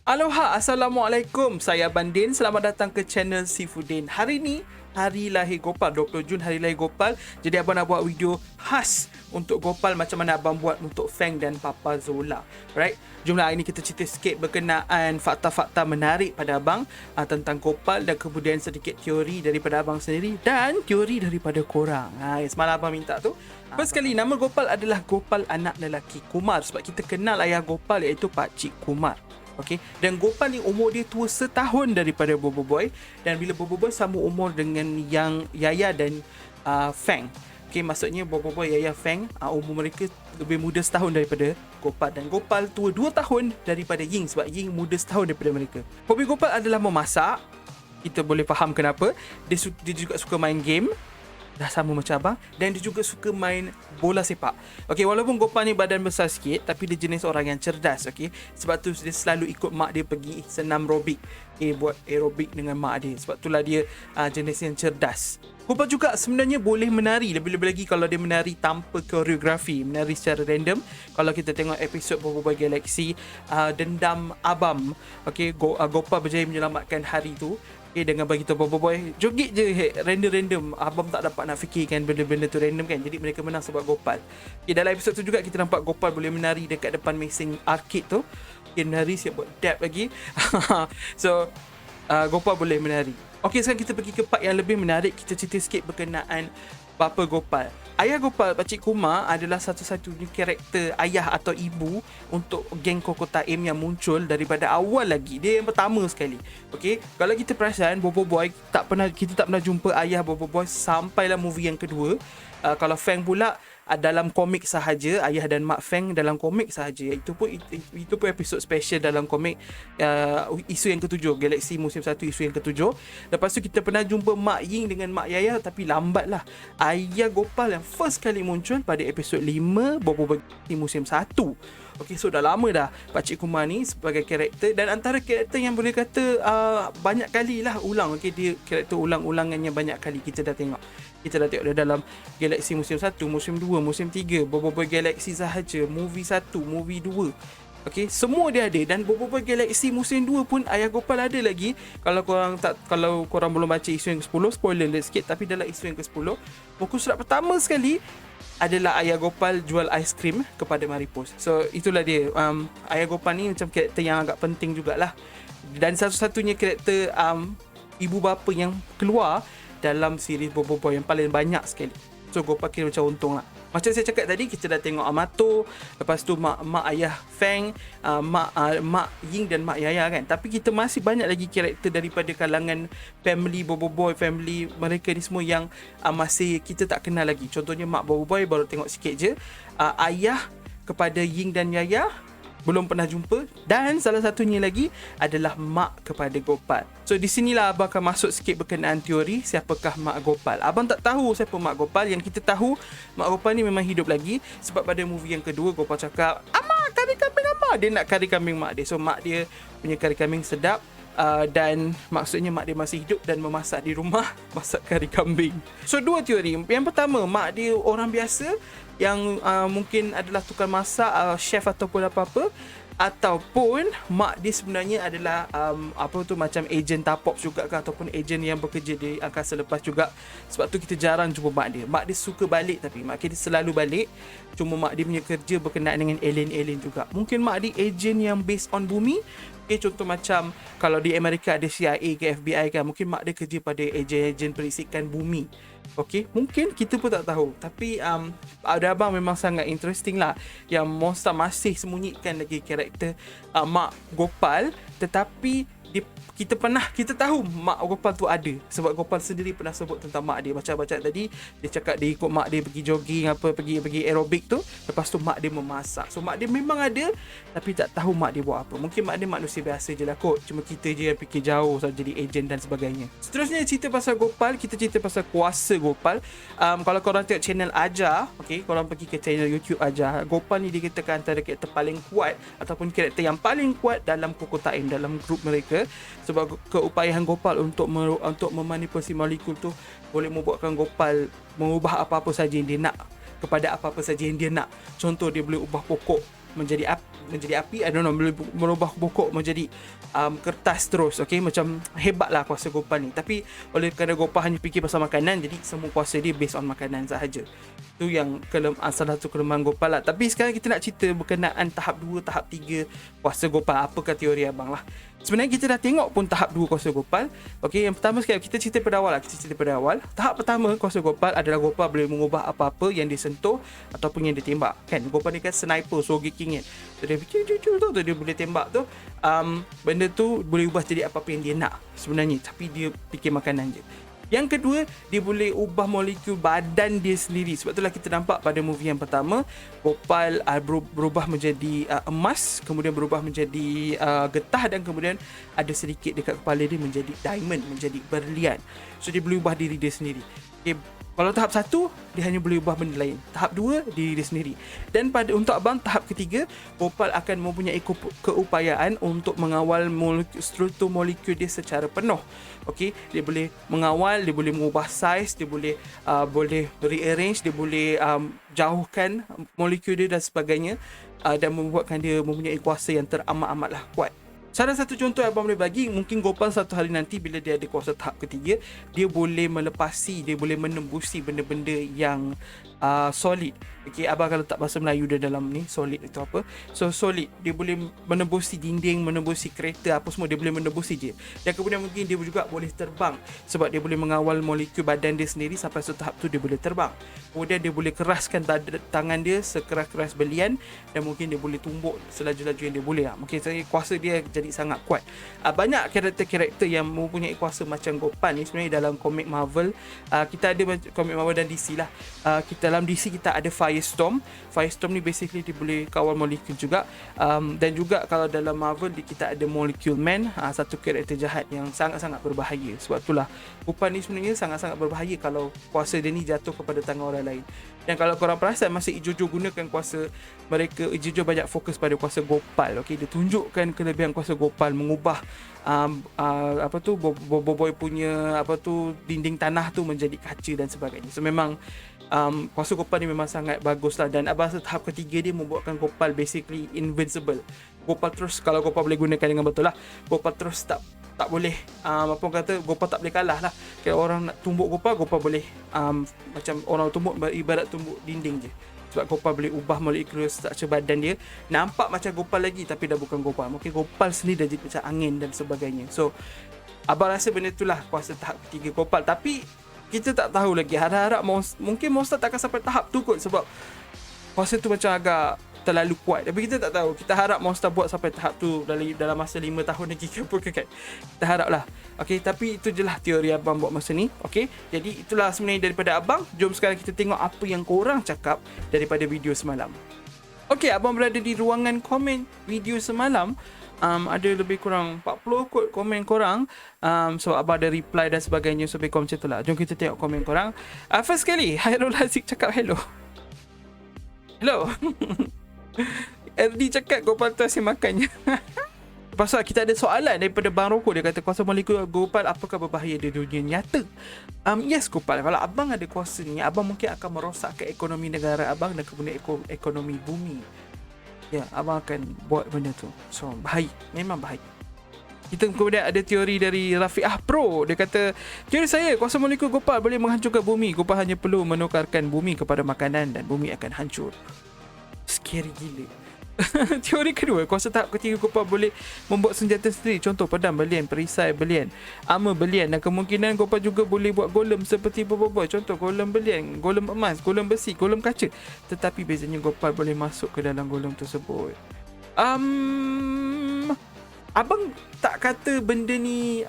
Aloha, Assalamualaikum. Saya Bandin. Selamat datang ke channel Seafoodin. Hari ni hari lahir Gopal, 20 Jun hari lahir Gopal. Jadi abang nak buat video khas untuk Gopal macam mana abang buat untuk Feng dan Papa Zola. Right? Jomlah hari ni kita cerita sikit berkenaan fakta-fakta menarik pada abang tentang Gopal dan kemudian sedikit teori daripada abang sendiri dan teori daripada korang. Semalam abang minta tu. First sekali, nama Gopal adalah Gopal anak lelaki Kumar sebab kita kenal ayah Gopal iaitu Pakcik Kumar. Okey, dan Gopal ni umur dia tua setahun daripada Bobo Boy, dan bila Bobo Boy sama umur dengan yang Yaya dan Feng. Okey, maksudnya Bobo Boy, Yaya, Feng, umur mereka lebih muda setahun daripada Gopal, dan Gopal tua 2 tahun daripada Ying sebab Ying muda setahun daripada mereka. Hobi Gopal adalah memasak. Kita boleh faham kenapa. Dia juga suka main game. Dah sama macam abang. Dan dia juga suka main bola sepak. Okay, walaupun Gopal ni badan besar sikit, tapi dia jenis orang yang cerdas. Okay, sebab tu dia selalu ikut mak dia pergi senam aerobik. Buat aerobik dengan mak dia. Sebab itulah dia jenis yang cerdas. Gopal juga sebenarnya boleh menari. Lebih-lebih lagi kalau dia menari tanpa koreografi, menari secara random. Kalau kita tengok episod Bobo Boy Galaxy, Dendam Abam, okay, Gopal berjaya menyelamatkan hari tu. Dengan bagi tahu Bobo Boy, joget je random. Abang tak dapat nak fikirkan benda-benda tu random kan. Jadi mereka menang sebab Gopal. Dalam episod tu juga kita nampak Gopal boleh menari dekat depan mesin arcade tu. Menari siap buat dab lagi. So Gopal boleh menari. Okey, sekarang kita pergi ke part yang lebih menarik. Kita cerita sikit berkenaan bapa Gopal. Ayah Gopal, Pakcik Kumar, adalah satu-satunya karakter ayah atau ibu untuk geng Kokotaim yang muncul daripada awal lagi. Dia yang pertama sekali. Okey, kalau kita perasan Bobo Boy kita tak pernah jumpa ayah Bobo Boy sampailah movie yang kedua. Kalau Feng pula dalam komik sahaja, ayah dan mak Feng dalam komik sahaja. Itu pun episod special dalam komik isu yang ketujuh, Galaxy musim 1 isu yang ketujuh. Lepas tu kita pernah jumpa Mak Ying dengan Mak Yaya, tapi lambat lah. Ayah Gopal yang first kali muncul pada episod 5 Bobo Boy musim 1. Okay, so dah lama dah Pakcik Kumar ni sebagai karakter, dan antara karakter yang boleh kata banyak kali lah ulang. Okay, dia karakter ulang-ulangannya banyak kali kita dah tengok. Kita dah tengok dia dalam Galaxy musim 1, musim 2, musim 3, Bobo Boy Galaxy sahaja, movie 1, movie 2. Okay, semua dia ada. Dan Bobo Boy Galaxy musim 2 pun ayah Gopal ada lagi. Kalau korang belum baca isu yang ke-10, spoiler sikit, tapi dalam isu yang ke-10, buku surat pertama sekali adalah ayah Gopal jual aiskrim kepada Maripos. So itulah dia. Ayah Gopal ni macam karakter yang agak penting jugalah. Dan satu-satunya karakter ibu bapa yang keluar dalam siri Bobo Boy yang paling banyak sekali. So Gopal kira macam untung lah. Macam saya cakap tadi, kita dah tengok Amato, lepas tu mak ayah Feng, mak Ying dan mak Yaya kan. Tapi kita masih banyak lagi karakter daripada kalangan family Bobo Boy, family mereka ni semua yang masih kita tak kenal lagi. Contohnya mak Bobo Boy baru tengok sikit je. Ayah kepada Ying dan Yaya belum pernah jumpa, dan salah satunya lagi adalah mak kepada Gopal. So di sinilah abang akan masuk sikit berkenaan teori siapakah mak Gopal. Abang tak tahu siapa mak Gopal. Yang kita tahu mak Gopal ni memang hidup lagi sebab pada movie yang kedua Gopal cakap, "Ama, kari kambing ama." Dia nak kari kambing mak dia. So mak dia punya kari kambing sedap. Dan maksudnya mak dia masih hidup dan memasak di rumah, masak kari kambing. So dua teori. Yang pertama, mak dia orang biasa yang mungkin adalah tukang masak, chef ataupun apa-apa, ataupun mak dia sebenarnya adalah macam ejen Tapop juga ke, ataupun ejen yang bekerja di angkasa lepas juga. Sebab tu kita jarang jumpa mak dia. Mak dia suka balik, tapi mak dia selalu balik. Cuma mak dia punya kerja berkenaan dengan alien-alien juga. Mungkin mak dia ejen yang based on bumi. Contoh macam kalau di Amerika ada CIA ke FBI kan, mungkin mak dia kerja pada ejen-ejen perisikan bumi. Okay, mungkin kita pun tak tahu. Tapi ada abang memang sangat interesting lah, yang Monster masih sembunyikan lagi karakter mak Gopal. Tetapi kita tahu mak Gopal tu ada sebab Gopal sendiri pernah sebut tentang mak dia. Macam baca tadi, dia cakap dia ikut mak dia pergi jogging, pergi aerobik tu. Lepas tu mak dia memasak. So mak dia memang ada, tapi tak tahu mak dia buat apa. Mungkin mak dia manusia biasa je lah kot. Cuma kita je yang fikir jauh so jadi ejen dan sebagainya. Seterusnya cerita pasal Gopal, kita cerita pasal kuasa Gopal. Kalau korang tengok channel Ajar, okay, korang pergi ke channel YouTube Ajar, Gopal ni dikatakan antara karakter paling kuat ataupun karakter yang paling kuat dalam Kokotaim, dalam grup mereka. Sebab keupayaan Gopal untuk memanipulasi molekul tu boleh membuatkan Gopal mengubah apa-apa saja yang dia nak kepada apa-apa saja yang dia nak. Contoh, dia boleh ubah pokok menjadi api, I don't know, boleh merubah pokok menjadi kertas terus. Okay, macam hebat lah kuasa Gopal ni. Tapi oleh kerana Gopal hanya fikir pasal makanan, jadi semua kuasa dia based on makanan sahaja. Tu yang salah satu kelemahan Gopal lah. Tapi sekarang kita nak cerita berkenaan tahap 2, tahap 3 kuasa Gopal. Apakah teori abang lah. Sebenarnya kita dah tengok pun tahap 2 kuasa Gopal. Okay, yang pertama sekali kita cerita pada awal lah. Tahap pertama kuasa Gopal adalah Gopal boleh mengubah apa-apa yang disentuh ataupun yang ditembak. Kan Gopal ni kan sniper, Soge King kan. So dia fikir tu dia boleh tembak tu. Benda tu boleh ubah jadi apa-apa yang dia nak sebenarnya. Tapi dia fikir makanan je. Yang kedua, dia boleh ubah molekul badan dia sendiri. Sebab itulah kita nampak pada movie yang pertama, Gopal berubah menjadi emas, kemudian berubah menjadi getah, dan kemudian ada sedikit dekat kepala dia menjadi diamond, menjadi berlian. So dia boleh ubah diri dia sendiri. Okay. Kalau tahap 1, dia hanya boleh ubah benda lain. Tahap 2, diri dia sendiri. Dan untuk abang, tahap ketiga, Gopal akan mempunyai keupayaan untuk mengawal struktur molekul dia secara penuh. Okay? Dia boleh mengawal, dia boleh mengubah saiz, dia boleh rearrange, dia boleh jauhkan molekul dia dan sebagainya, dan membuatkan dia mempunyai kuasa yang teramat-amatlah kuat. Salah satu contoh yang abang boleh bagi, mungkin Gopal satu hari nanti bila dia ada kuasa tahap ketiga, dia boleh melepasi, dia boleh menembusi benda-benda yang solid. Okay, abang kalau tak bahasa Melayu dia dalam ni, solid itu apa? So solid, dia boleh menembusi dinding, menembusi kereta, apa semua dia boleh menembusi je. Dan kemudian mungkin dia juga boleh terbang, sebab dia boleh mengawal molekul badan dia sendiri. Sampai satu tahap tu dia boleh terbang. Kemudian dia boleh keraskan tangan dia sekeras-keras belian, dan mungkin dia boleh tumbuk selaju-laju yang dia boleh lah. Mungkin kuasa dia jadi sangat kuat. Banyak karakter-karakter yang mempunyai kuasa macam Gopal ni sebenarnya dalam komik Marvel. Kita ada komik Marvel dan DC lah. Dalam DC kita ada Firestorm. Firestorm ni basically dia boleh kawal molekul juga. Dan juga kalau dalam Marvel kita ada Molecule Man, satu karakter jahat yang sangat-sangat berbahaya. Sebab itulah Gopal ni sebenarnya sangat-sangat berbahaya kalau kuasa dia ni jatuh kepada tangan orang lain. Dan kalau korang perasan, masa Ijojo gunakan kuasa mereka, Ijojo banyak fokus pada kuasa Gopal. Okay, dia tunjukkan kelebihan kuasa Gopal mengubah Boboiboy punya dinding tanah tu menjadi kaca dan sebagainya. So memang kuasa Gopal ni memang sangat bagus lah. Dan abang rasa tahap ketiga dia membuatkan Gopal basically invincible. Gopal terus, kalau Gopal boleh gunakan dengan betul lah, Gopal terus tak boleh Gopal tak boleh kalah lah. Kalau orang nak tumbuk Gopal boleh macam orang tumbuk ibarat tumbuk dinding je. Sebab Gopal boleh ubah molekul struktur badan dia nampak macam Gopal lagi, tapi dah bukan Gopal. Mungkin Gopal sendiri dah jadi macam angin dan sebagainya. So abang rasa benda itulah kuasa tahap ketiga Gopal. Tapi kita tak tahu lagi. Harap-harap mungkin monster tak akan sampai tahap tu kot, sebab kuasa tu macam agak terlalu kuat. Tapi kita tak tahu. Kita harap monster buat sampai tahap tu dalam masa 5 tahun lagi ke apa kan. Kita harap lah. Okay, tapi itu je lah teori abang buat masa ni. Okay, jadi itulah sebenarnya daripada abang. Jom sekarang kita tengok apa yang korang cakap daripada video semalam. Okay, abang berada di ruangan komen video semalam. Ada lebih kurang 40 kot komen korang. So abang ada reply dan sebagainya. So lebih kurang macam tu lah. Jom kita tengok komen korang. First sekali, Hairul Haziq cakap hello. Hello. LD cakap Gopal tu asyik makannya. Lepas tu kita ada soalan daripada Bang Rokok. Dia kata kuasa molekul Gopal apakah berbahaya di dunia nyata? Yes Gopal, kalau abang ada kuasa ni, abang mungkin akan merosakkan ekonomi negara abang dan kemudian ekonomi bumi. Ya, abang akan buat benda tu. So bahaya, memang bahaya. Kita kemudian ada teori dari Rafi'ah Pro. Dia kata, teori saya, kuasa molekul Gopal boleh menghancurkan bumi. Gopal hanya perlu menukarkan bumi kepada makanan dan bumi akan hancur. Scary gila. Teori kedua, kuasa tahap ketiga Gopal boleh membuat senjata sendiri. Contoh pedang belian, perisai belian, armor belian. Dan kemungkinan Gopal juga boleh buat golem seperti Boboiboy. Contoh golem belian, golem emas, golem besi, golem kaca. Tetapi bezanya Gopal boleh masuk ke dalam golem tersebut. Abang tak kata benda ni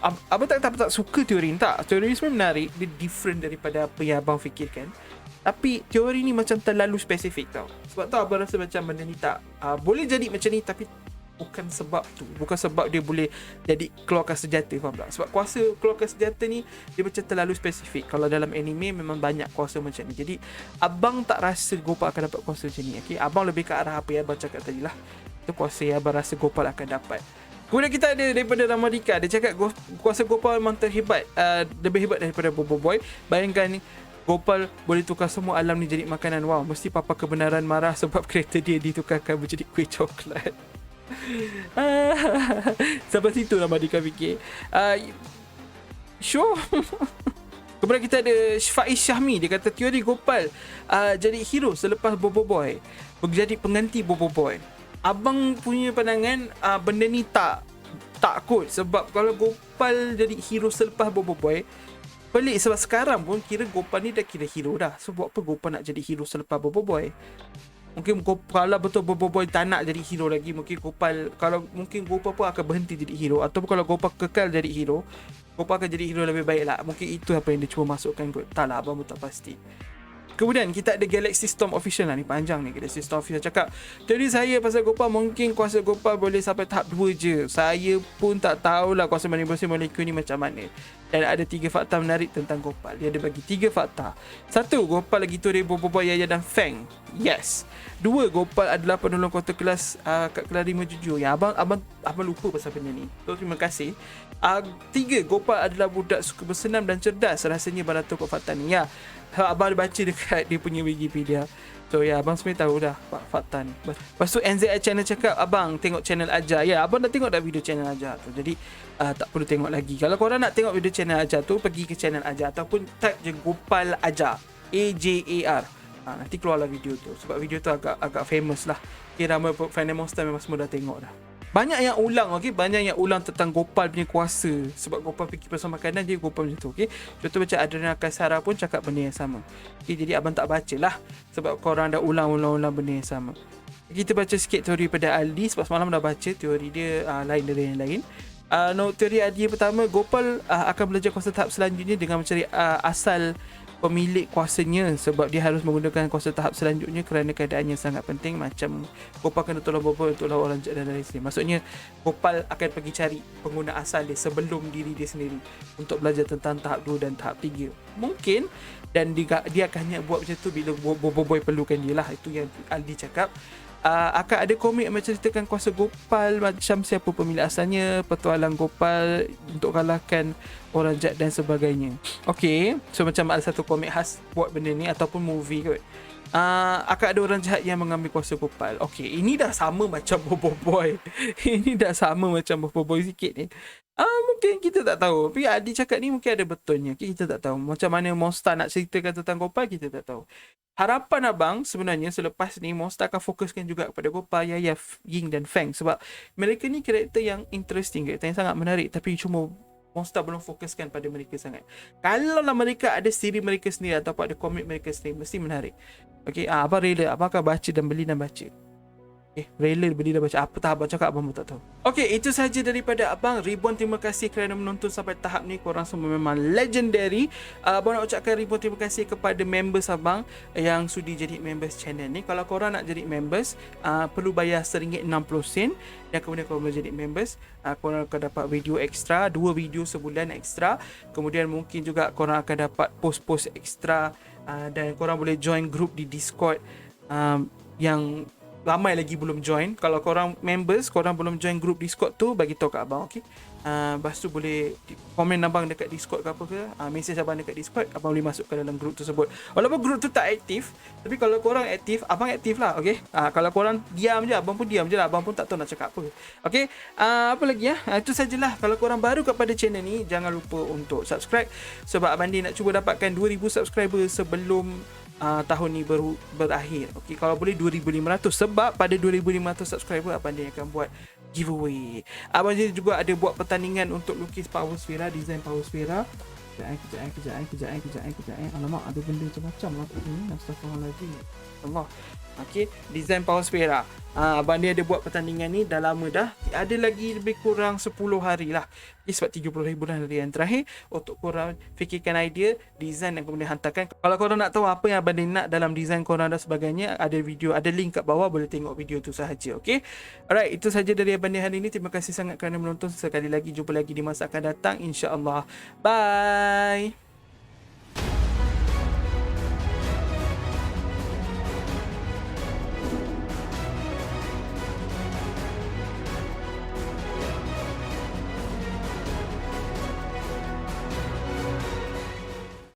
abang tak suka teori ni. Tak, teori ni sebenarnya menarik. Dia different daripada apa yang abang fikirkan. Tapi teori ni macam terlalu spesifik tau. Sebab tu abang rasa macam benda ni tak boleh jadi macam ni, tapi bukan sebab tu. Bukan sebab dia boleh jadi keluarkan senjata, faham tak? Sebab kuasa keluarkan senjata ni dia macam terlalu spesifik. Kalau dalam anime memang banyak kuasa macam ni. Jadi abang tak rasa Gopal akan dapat kuasa macam ni. Okay? Abang lebih ke arah apa yang abang cakap tadi lah. Itu kuasa yang abang rasa Gopal akan dapat. Kemudian kita ada daripada Ramadika. Dia cakap kuasa Gopal memang terhebat, lebih hebat daripada Boboiboy. Bayangkan Gopal boleh tukar semua alam ni jadi makanan. Wow, mesti papa kebenaran marah sebab kereta dia ditukarkan menjadi kuih coklat. Sampai situ lah Madika fikir. Sure. Kemudian kita ada Faiz Syahmi. Dia kata teori Gopal jadi hero selepas Bobo Boy menjadi pengganti Bobo Boy. Abang punya pandangan benda ni tak kot. Sebab kalau Gopal jadi hero selepas Bobo Boy, pelik sebab sekarang pun kira Gopal ni dah kira hero dah. So buat apa Gopal nak jadi hero selepas Bobo Boy? Mungkin kalau betul Bobo Boy tak nak jadi hero lagi, mungkin Gopal pun akan berhenti jadi hero. Ataupun kalau Gopal kekal jadi hero, Gopal akan jadi hero lebih baik lah. Mungkin itu apa yang dia cuba masukkan kot. Tak lah, abang pun tak pasti. Kemudian kita ada Galaxy Storm Official lah. Ni panjang ni, Galaxy Storm Official cakap, teori saya pasal Gopal, mungkin kuasa Gopal boleh sampai tahap 2 je. Saya pun tak tahulah kuasa manipulasi molekul ni macam mana. Dan ada 3 fakta menarik tentang Gopal. Dia ada bagi 3 fakta. 1. Gopal lagi tu dari Bobo Boy, Yaya dan Feng. Yes. 2. Gopal adalah penolong kota kelas kat kelas 5 jujur. Ya, abang lupa pasal benda ni. So, terima kasih. 3. Gopal adalah budak suka bersenam dan cerdas. Rasanya abang dah tahu fakta ni. Ya, abang ada baca dekat dia punya Wikipedia. So ya, abang sebenarnya tahu dah fakta ni. Lepas tu NZI Channel cakap, abang tengok channel Ajar. Ya, abang dah tengok dah video channel Ajar tu. Jadi tak perlu tengok lagi. Kalau korang nak tengok video channel Ajar tu, pergi ke channel Ajar ataupun type je Gopal Ajar, AJAR. Nanti keluarlah video tu. Sebab video tu agak famous lah. Okay, ramai fan monster memang semua dah tengok dah. Banyak yang ulang, okey, banyak yang ulang tentang Gopal punya kuasa. Sebab Gopal fikir pasal makanan, dia Gopal macam tu, okey. Contoh macam Adriana Kaisara pun cakap benda yang sama. Okey, jadi abang tak baca lah sebab korang dah ulang benda yang sama. Kita baca sikit teori pada Aldi sebab semalam dah baca teori dia lain dari yang lain. Teori Aldi yang pertama, Gopal akan belajar kuasa tahap selanjutnya dengan mencari asal pemilik kuasanya, sebab dia harus menggunakan kuasa tahap selanjutnya kerana keadaannya sangat penting. Macam Gopal kena tolong Bobo untuk lawan orang jahat dan lain sebagainya. Maksudnya Gopal akan pergi cari pengguna asal dia sebelum diri dia sendiri untuk belajar tentang tahap 2 dan tahap 3 mungkin. Dan dia akan hanya buat macam tu bila Bobo Boy perlukan dia lah. Itu yang Aldi cakap. Akan ada komik yang menceritakan kuasa Gopal, macam siapa pemilik asalnya, petualang Gopal untuk kalahkan orang jahat dan sebagainya. Okay, so macam ada satu komik khas buat benda ni ataupun movie kot. Akan ada orang jahat yang mengambil kuasa Gopal. Okay, ini dah sama macam Bobo Boy. Ini dah sama macam Bobo Boy sikit ni. Mungkin kita tak tahu. Tapi Adi cakap ni mungkin ada betulnya. Okay, kita tak tahu. Macam mana Monster nak ceritakan tentang Gopal, kita tak tahu. Harapan abang sebenarnya selepas ni Monster akan fokuskan juga kepada Gopal, Yaya, Ying dan Feng. Sebab mereka ni karakter yang interesting, karakter yang sangat menarik. Tapi cuma Monster belum fokuskan pada mereka sangat. Kalau lah mereka ada siri mereka sendiri ataupun ada komik mereka sendiri, mesti menarik. Okay, abang rela. Abang akan baca dan beli dan baca. Okay, rela beli dan baca. Apa tak abang cakap, abang pun tak tahu. Okay, itu sahaja daripada abang. Ribuan terima kasih kerana menonton sampai tahap ni. Korang semua memang legendary. Abang nak ucapkan ribuan terima kasih kepada members abang yang sudi jadi members channel ni. Kalau korang nak jadi members, perlu bayar RM1.60. Dan kemudian korang boleh jadi members. Korang akan dapat video ekstra, 2 video sebulan ekstra. Kemudian mungkin juga korang akan dapat post-post ekstra. Dan korang boleh join group di Discord yang ramai lagi belum join. Kalau korang members, korang belum join group Discord tu, bagi tahu kat abang, okey. Lepas tu boleh komen abang dekat Discord ke apa ke, message abang dekat Discord, abang boleh masuk ke dalam group tersebut. Walaupun group tu tak aktif, tapi kalau korang aktif, abang aktif lah, okey. Kalau korang diam je, abang pun diam je lah, abang pun tak tahu nak cakap apa. Okey, apa lagi ya? Itu sajalah. Kalau korang baru kepada channel ni, jangan lupa untuk subscribe sebab abang dia nak cuba dapatkan 2,000 subscriber sebelum tahun ni baru berakhir. Okey, kalau boleh 2,500 sebab pada 2,500 subscriber abang dia akan buat giveaway. Abang dia juga ada buat pertandingan untuk lukis Power Sphera, design Power Sphera. Kejap. Alamak, ada benda macam-macam lah ni. Astagfirullahaladzim. Allah. Okey, design Power Sphera. Abang dia ada buat pertandingan ni dah lama dah. Ada lagi lebih kurang 10 hari lah. Sebab 30 hari bulan hari yang terakhir untuk korang fikirkan idea, design dan kemudian hantarkan. Kalau korang nak tahu apa yang abang dia nak dalam design korang dan sebagainya, ada video, ada link kat bawah, boleh tengok video tu sahaja. Okey. Alright, itu sahaja dari abang dia hari ini. Terima kasih sangat kerana menonton. Sekali lagi, jumpa lagi di masa akan datang, insya-Allah. Bye.